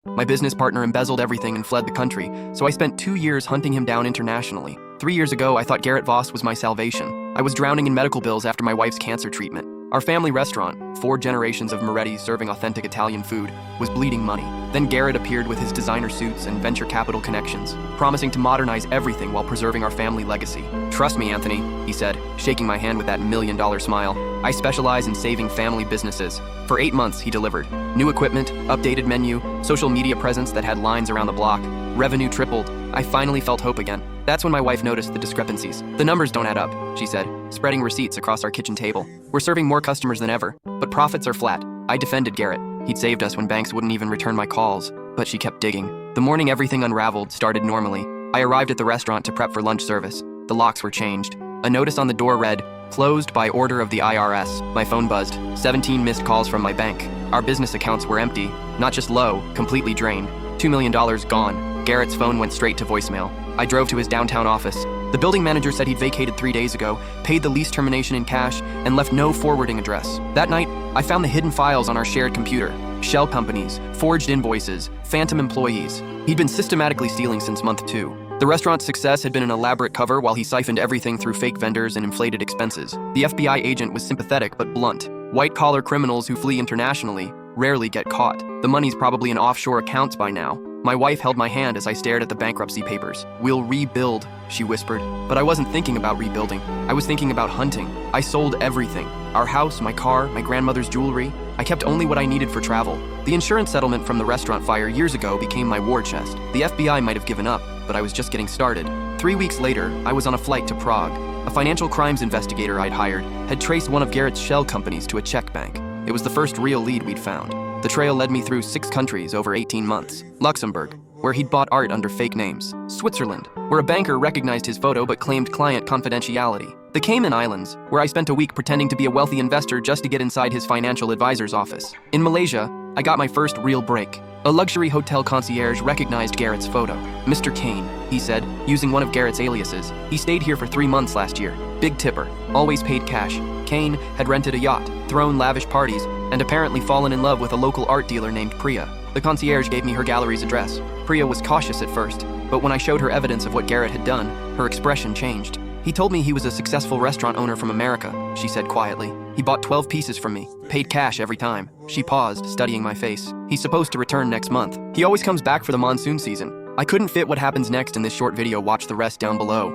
My business partner embezzled everything and fled the country, so I spent 2 years hunting him down internationally. 3 years ago, I thought Garrett Voss was my salvation. I was drowning in medical bills after my wife's cancer treatment. Our family restaurant, 4 generations of Moretti's serving authentic Italian food, was bleeding money. Then Garrett appeared with his designer suits and venture capital connections, promising to modernize everything while preserving our family legacy. "Trust me, Anthony," he said, shaking my hand with that $1,000,000 smile. "I specialize in saving family businesses." For 8 months, he delivered. New equipment, updated menu, social media presence that had lines around the block. Revenue tripled. I finally felt hope again. That's when my wife noticed the discrepancies. "The numbers don't add up," she said, spreading receipts across our kitchen table. "We're serving more customers than ever, but profits are flat." I defended Garrett. He'd saved us when banks wouldn't even return my calls, but she kept digging. The morning everything unraveled started normally. I arrived at the restaurant to prep for lunch service. The locks were changed. A notice on the door read, "Closed by order of the IRS." My phone buzzed. 17 missed calls from my bank. Our business accounts were empty, not just low, completely drained. $2 million gone. Garrett's phone went straight to voicemail. I drove to his downtown office. The building manager said he'd vacated 3 days ago, paid the lease termination in cash, and left no forwarding address. That night, I found the hidden files on our shared computer. Shell companies, forged invoices, phantom employees. He'd been systematically stealing since month 2. The restaurant's success had been an elaborate cover while he siphoned everything through fake vendors and inflated expenses. The FBI agent was sympathetic but blunt. White-collar criminals who flee internationally rarely get caught. The money's probably in offshore accounts by now. My wife held my hand as I stared at the bankruptcy papers. "We'll rebuild," she whispered. But I wasn't thinking about rebuilding. I was thinking about hunting. I sold everything. Our house, my car, my grandmother's jewelry. I kept only what I needed for travel. The insurance settlement from the restaurant fire years ago became my war chest. The FBI might have given up, but I was just getting started. 3 weeks later, I was on a flight to Prague. A financial crimes investigator I'd hired had traced one of Garrett's shell companies to a Czech bank. It was the first real lead we'd found. The trail led me through 6 countries over 18 months. Luxembourg, where he'd bought art under fake names. Switzerland, where a banker recognized his photo but claimed client confidentiality. The Cayman Islands, where I spent a week pretending to be a wealthy investor just to get inside his financial advisor's office. In Malaysia, I got my first real break. A luxury hotel concierge recognized Garrett's photo. "Mr. Kane," he said, using one of Garrett's aliases. "He stayed here for 3 months last year. Big tipper. Always paid cash." Kane had rented a yacht, thrown lavish parties, and apparently fallen in love with a local art dealer named Priya. The concierge gave me her gallery's address. Priya was cautious at first, but when I showed her evidence of what Garrett had done, her expression changed. "He told me he was a successful restaurant owner from America," she said quietly. "He bought 12 pieces from me, paid cash every time." She paused, studying my face. "He's supposed to return next month. He always comes back for the monsoon season." I couldn't fit what happens next in this short video. Watch the rest down below.